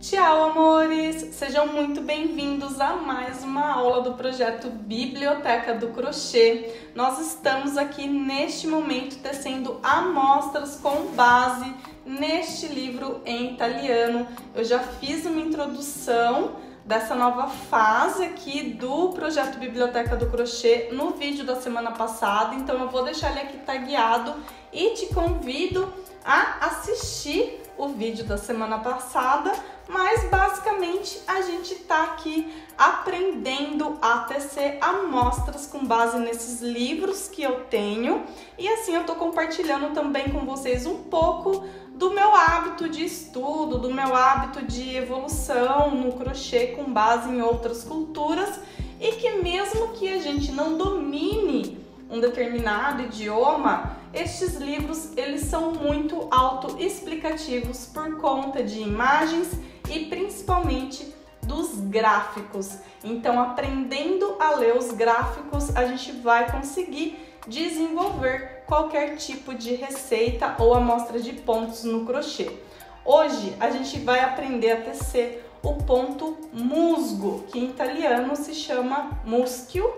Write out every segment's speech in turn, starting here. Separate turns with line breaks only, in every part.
Tchau, amores! Sejam muito bem-vindos a mais uma aula do projeto Biblioteca do Crochê. Nós estamos aqui neste momento tecendo amostras com base neste livro em italiano. Eu já fiz uma introdução dessa nova fase aqui do projeto Biblioteca do Crochê no vídeo da semana passada, então eu vou deixar ele aqui tagueado e te convido a assistir o vídeo da semana passada, mas basicamente a gente tá aqui aprendendo a tecer amostras com base nesses livros que eu tenho, e assim eu tô compartilhando também com vocês um pouco do meu hábito de estudo, do meu hábito de evolução no crochê com base em outras culturas, e que mesmo que a gente não domine um determinado idioma, estes livros eles são muito autoexplicativos por conta de imagens e principalmente dos gráficos. Então, aprendendo a ler os gráficos, a gente vai conseguir desenvolver qualquer tipo de receita ou amostra de pontos no crochê. Hoje a gente vai aprender a tecer o ponto musgo, que em italiano se chama muschio.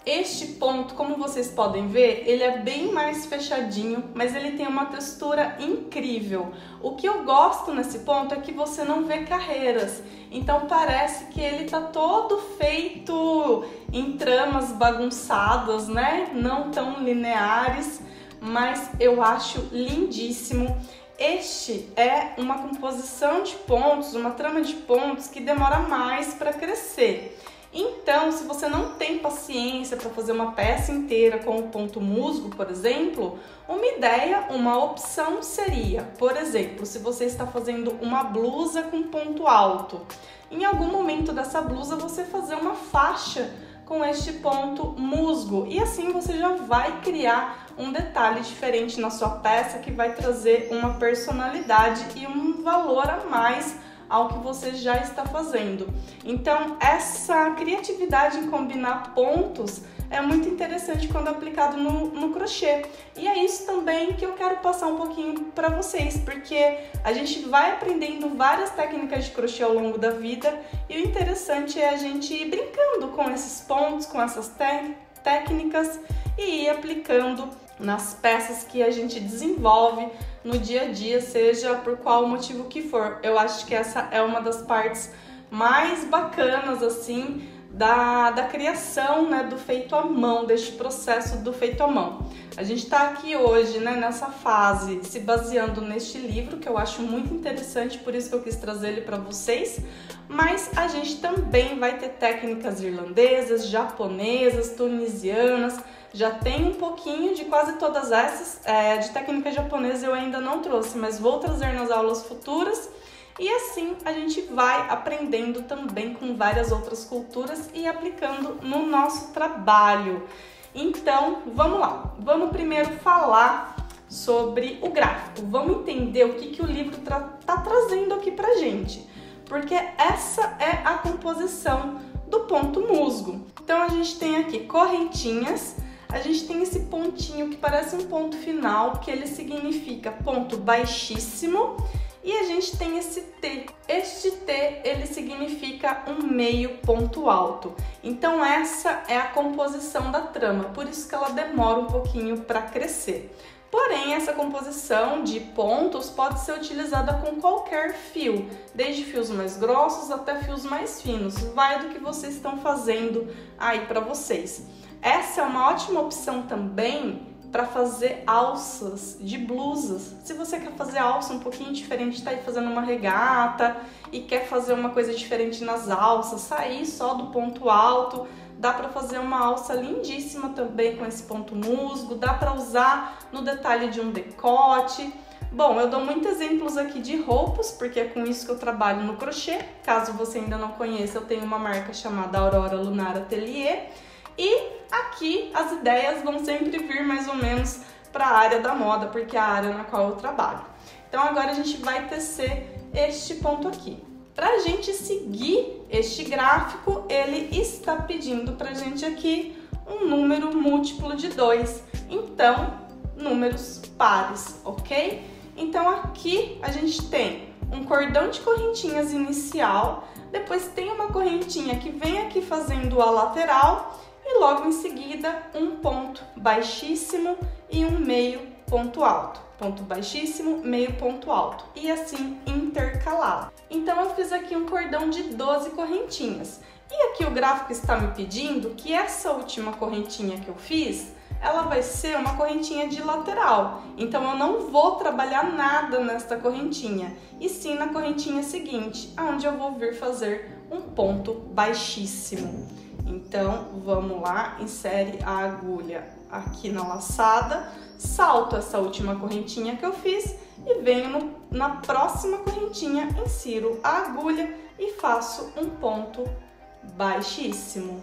Este ponto, como vocês podem ver, ele é bem mais fechadinho, mas ele tem uma textura incrível. O que eu gosto nesse ponto é que você não vê carreiras, então parece que ele tá todo feito em tramas bagunçadas, né? Não tão lineares, mas eu acho lindíssimo. Este é uma composição de pontos, uma trama de pontos que demora mais para crescer. Então, se você não tem paciência para fazer uma peça inteira com o ponto musgo, por exemplo, uma ideia, uma opção seria, por exemplo, se você está fazendo uma blusa com ponto alto, em algum momento dessa blusa você fazer uma faixa com este ponto musgo, e assim você já vai criar um detalhe diferente na sua peça que vai trazer uma personalidade e um valor a mais ao que você já está fazendo. Então, essa criatividade em combinar pontos é muito interessante quando aplicado no crochê. E é isso também que eu quero passar um pouquinho para vocês, porque a gente vai aprendendo várias técnicas de crochê ao longo da vida, e o interessante é a gente ir brincando com esses pontos, com essas técnicas, e ir aplicando nas peças que a gente desenvolve no dia a dia, seja por qual motivo que for. Eu acho que essa é uma das partes mais bacanas, assim, da criação, né, do feito à mão, deste processo do feito à mão. A gente tá aqui hoje, né, nessa fase, se baseando neste livro, que eu acho muito interessante, por isso que eu quis trazer ele para vocês, mas a gente também vai ter técnicas irlandesas, japonesas, tunisianas. Já tem um pouquinho de quase todas essas, de técnica japonesa eu ainda não trouxe, mas vou trazer nas aulas futuras. E assim a gente vai aprendendo também com várias outras culturas e aplicando no nosso trabalho. Então, vamos lá. Vamos primeiro falar sobre o gráfico. Vamos entender o que o livro tá trazendo aqui pra gente. Porque essa é a composição do ponto musgo. Então, a gente tem aqui correntinhas. A gente tem esse pontinho que parece um ponto final, que ele significa ponto baixíssimo, e a gente tem esse T. Este T, ele significa um meio ponto alto. Então essa é a composição da trama, por isso que ela demora um pouquinho para crescer. Porém, essa composição de pontos pode ser utilizada com qualquer fio, desde fios mais grossos até fios mais finos. Vai do que vocês estão fazendo aí para vocês. Essa é uma ótima opção também para fazer alças de blusas. Se você quer fazer alça um pouquinho diferente, está aí fazendo uma regata e quer fazer uma coisa diferente nas alças, sair só do ponto alto, dá para fazer uma alça lindíssima também com esse ponto musgo, dá para usar no detalhe de um decote. Bom, eu dou muitos exemplos aqui de roupas, porque é com isso que eu trabalho no crochê. Caso você ainda não conheça, eu tenho uma marca chamada Aurora Lunar Atelier. E aqui as ideias vão sempre vir mais ou menos para a área da moda, porque é a área na qual eu trabalho. Então agora a gente vai tecer este ponto aqui. Para a gente seguir este gráfico, ele está pedindo para a gente aqui um número múltiplo de 2. Então, números pares, ok? Então aqui a gente tem um cordão de correntinhas inicial, depois tem uma correntinha que vem aqui fazendo a lateral e logo em seguida um ponto baixíssimo e um meio ponto alto. Ponto baixíssimo, meio ponto alto e assim intercalado. Então eu fiz aqui um cordão de 12 correntinhas. E aqui o gráfico está me pedindo que essa última correntinha que eu fiz, ela vai ser uma correntinha de lateral. Então eu não vou trabalhar nada nesta correntinha, e sim na correntinha seguinte, onde eu vou vir fazer um ponto baixíssimo. Então vamos lá, insere a agulha aqui na laçada, salto essa última correntinha que eu fiz e venho na próxima correntinha, insiro a agulha e faço um ponto baixíssimo.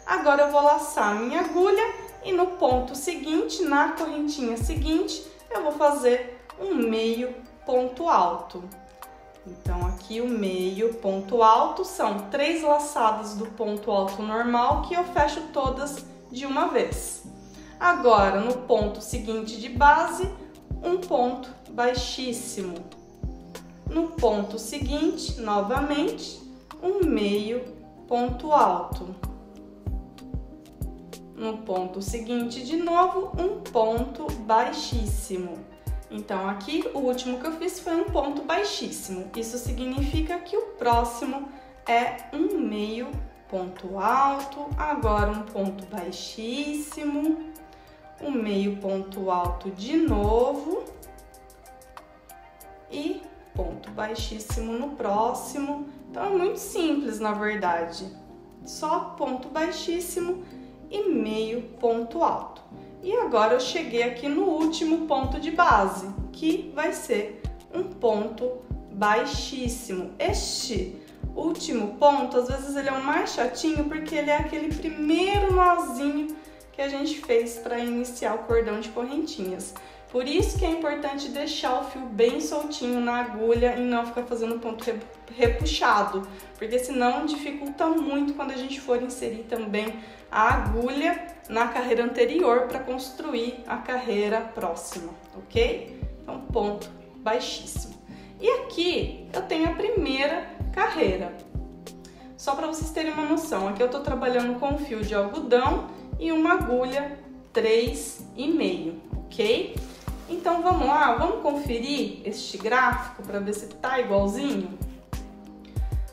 Agora eu vou laçar a minha agulha e no ponto seguinte, na correntinha seguinte, eu vou fazer um meio ponto alto. Então aqui o meio ponto alto são 3 laçadas do ponto alto normal que eu fecho todas de uma vez. Agora no ponto seguinte de base, um ponto baixíssimo. No ponto seguinte, novamente, um meio ponto alto. No ponto seguinte, de novo, um ponto baixíssimo. Então, aqui, o último que eu fiz foi um ponto baixíssimo. Isso significa que o próximo é um meio ponto alto, agora um ponto baixíssimo, um meio ponto alto de novo e ponto baixíssimo no próximo. Então, é muito simples, na verdade. Só ponto baixíssimo e meio ponto alto. E agora eu cheguei aqui no último ponto de base, que vai ser um ponto baixíssimo. Este último ponto, às vezes ele é o mais chatinho, porque ele é aquele primeiro nozinho que a gente fez para iniciar o cordão de correntinhas. Por isso que é importante deixar o fio bem soltinho na agulha e não ficar fazendo ponto repuxado, porque senão dificulta muito quando a gente for inserir também a agulha na carreira anterior para construir a carreira próxima, ok? Então, ponto baixíssimo. E aqui eu tenho a primeira carreira. Só para vocês terem uma noção, aqui eu estou trabalhando com fio de algodão e uma agulha 3,5, ok? Então vamos lá, vamos conferir este gráfico para ver se tá igualzinho?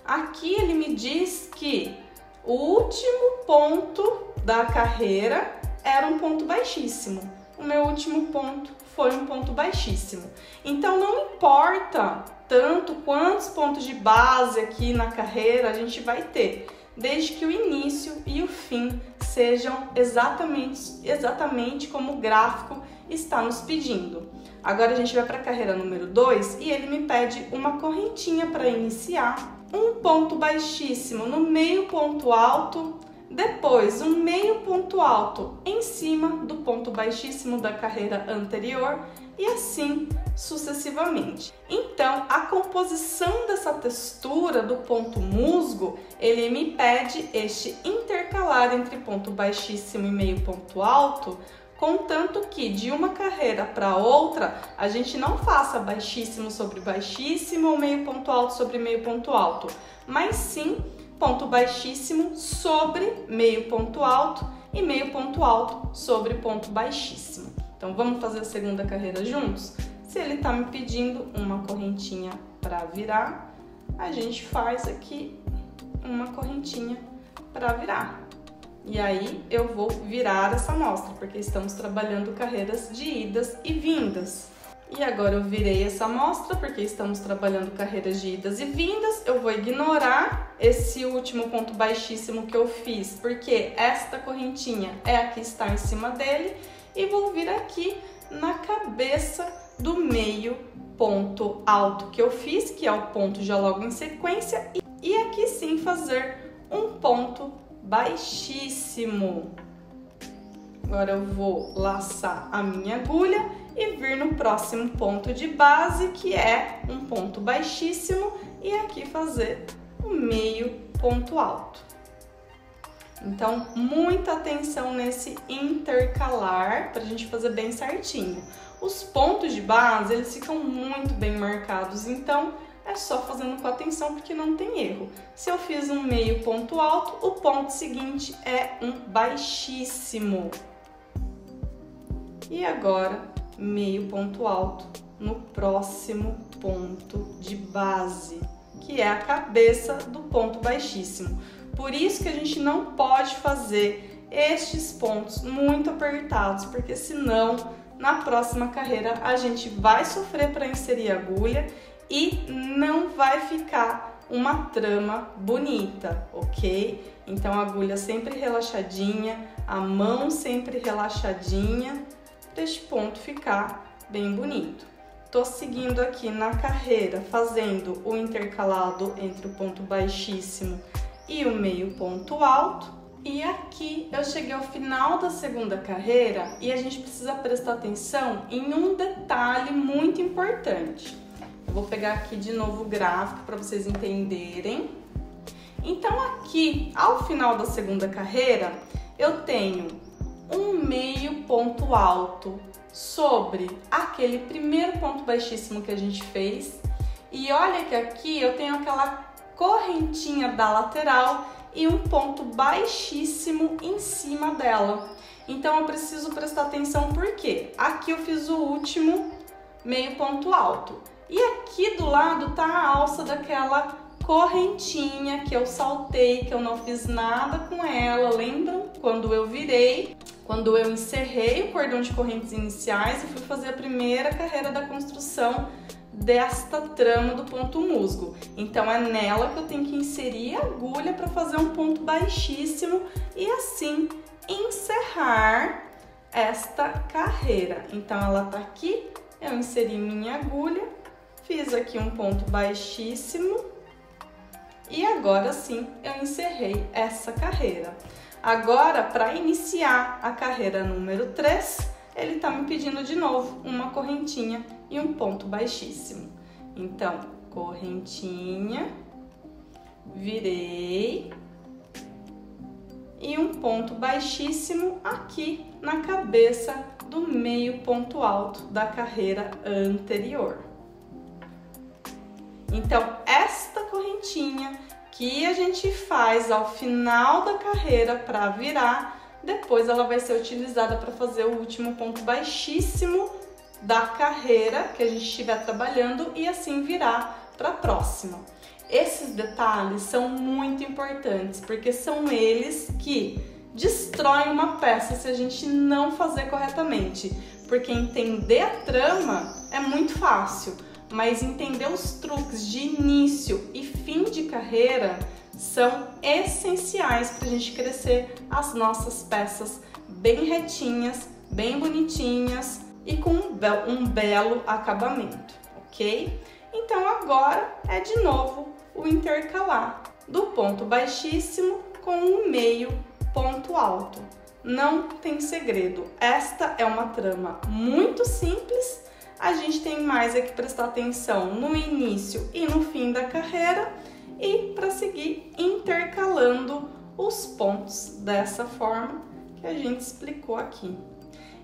Aqui ele me diz que o último ponto da carreira era um ponto baixíssimo. O meu último ponto foi um ponto baixíssimo. Então não importa tanto quantos pontos de base aqui na carreira a gente vai ter, desde que o início e o fim sejam exatamente como o gráfico está nos pedindo. Agora a gente vai para a carreira número 2 e ele me pede uma correntinha para iniciar, um ponto baixíssimo no meio ponto alto, depois um meio ponto alto em cima do ponto baixíssimo da carreira anterior e assim sucessivamente. Então, a composição dessa textura do ponto musgo, ele me pede este intercalar entre ponto baixíssimo e meio ponto alto, contanto que de uma carreira para outra, a gente não faça baixíssimo sobre baixíssimo ou meio ponto alto sobre meio ponto alto, mas sim ponto baixíssimo sobre meio ponto alto e meio ponto alto sobre ponto baixíssimo. Então, vamos fazer a segunda carreira juntos? Se ele está me pedindo uma correntinha para virar, a gente faz aqui uma correntinha para virar. E aí eu vou virar essa amostra, porque estamos trabalhando carreiras de idas e vindas. E agora eu virei essa amostra, porque estamos trabalhando carreiras de idas e vindas. Eu vou ignorar esse último ponto baixíssimo que eu fiz, porque esta correntinha é a que está em cima dele. E vou vir aqui na cabeça do meio ponto alto que eu fiz, que é o ponto já logo em sequência. E aqui sim fazer um ponto baixíssimo. Agora eu vou laçar a minha agulha e vir no próximo ponto de base, que é um ponto baixíssimo, e aqui fazer o meio ponto alto. Então, muita atenção nesse intercalar para a gente fazer bem certinho. Os pontos de base, eles ficam muito bem marcados, então é só fazendo com atenção porque não tem erro. Se eu fiz um meio ponto alto, o ponto seguinte é um baixíssimo. E agora, meio ponto alto no próximo ponto de base, que é a cabeça do ponto baixíssimo. Por isso que a gente não pode fazer estes pontos muito apertados, porque senão na próxima carreira a gente vai sofrer para inserir agulha e não vai ficar uma trama bonita, ok? Então a agulha sempre relaxadinha, a mão sempre relaxadinha, para este ponto ficar bem bonito. Tô seguindo aqui na carreira, fazendo o intercalado entre o ponto baixíssimo e o meio ponto alto. E aqui eu cheguei ao final da segunda carreira e a gente precisa prestar atenção em um detalhe muito importante. Eu vou pegar aqui de novo o gráfico para vocês entenderem. Então aqui, ao final da segunda carreira, eu tenho um meio ponto alto sobre aquele primeiro ponto baixíssimo que a gente fez. E olha que aqui eu tenho aquela correntinha da lateral e um ponto baixíssimo em cima dela. Então eu preciso prestar atenção porque aqui eu fiz o último meio ponto alto e aqui do lado tá a alça daquela correntinha que eu saltei, que eu não fiz nada com ela. Lembram? Quando eu virei, quando eu encerrei o cordão de correntes iniciais e fui fazer a primeira carreira da construção desta trama do ponto musgo. Então é nela que eu tenho que inserir a agulha para fazer um ponto baixíssimo e assim encerrar esta carreira. Então ela tá aqui, eu inseri minha agulha, fiz aqui um ponto baixíssimo e agora sim eu encerrei essa carreira. Agora, para iniciar a carreira número 3, ele tá me pedindo de novo uma correntinha e um ponto baixíssimo. Então, correntinha, virei e um ponto baixíssimo aqui na cabeça do meio ponto alto da carreira anterior. Então, esta correntinha que a gente faz ao final da carreira para virar, depois ela vai ser utilizada para fazer o último ponto baixíssimo da carreira que a gente estiver trabalhando e assim virar para a próxima. Esses detalhes são muito importantes porque são eles que destroem uma peça se a gente não fazer corretamente. Porque entender a trama é muito fácil, mas entender os truques de início e fim de carreira são essenciais para a gente crescer as nossas peças bem retinhas, bem bonitinhas e com um belo acabamento, ok? Então agora é de novo o intercalar do ponto baixíssimo com o meio ponto alto. Não tem segredo, esta é uma trama muito simples. A gente tem mais é que prestar atenção no início e no fim da carreira e para seguir intercalando os pontos dessa forma que a gente explicou aqui.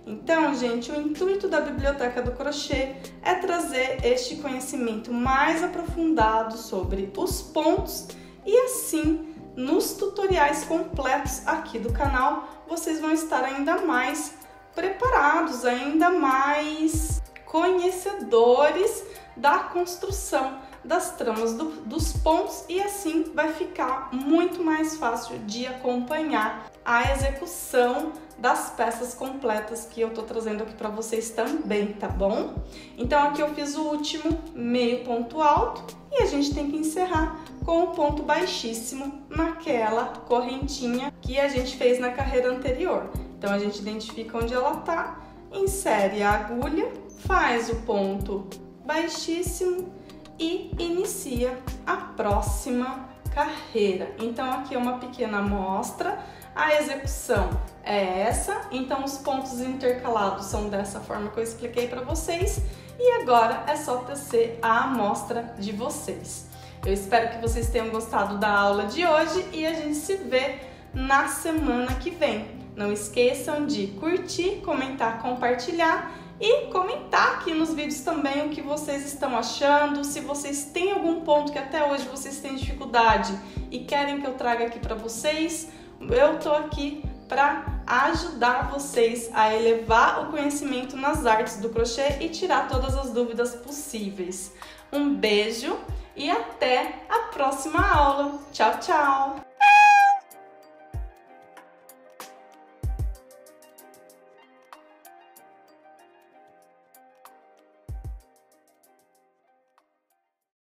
Então, gente, o intuito da Biblioteca do Crochê é trazer este conhecimento mais aprofundado sobre os pontos e assim, nos tutoriais completos aqui do canal, vocês vão estar ainda mais preparados, ainda mais conhecedores da construção das tramas dos pontos e assim vai ficar muito mais fácil de acompanhar a execução das peças completas que eu tô trazendo aqui para vocês também, tá bom? Então aqui eu fiz o último meio ponto alto e a gente tem que encerrar com o ponto baixíssimo naquela correntinha que a gente fez na carreira anterior. Então a gente identifica onde ela tá, insere a agulha, faz o ponto baixíssimo e inicia a próxima carreira. Então aqui é uma pequena amostra, a execução é essa, então os pontos intercalados são dessa forma que eu expliquei para vocês e agora é só tecer a amostra de vocês. Eu espero que vocês tenham gostado da aula de hoje e a gente se vê na semana que vem. Não esqueçam de curtir, comentar, compartilhar e comentar aqui nos vídeos também o que vocês estão achando, se vocês têm algum ponto que até hoje vocês têm dificuldade e querem que eu traga aqui para vocês. Eu tô aqui para ajudar vocês a elevar o conhecimento nas artes do crochê e tirar todas as dúvidas possíveis. Um beijo e até a próxima aula. Tchau, tchau!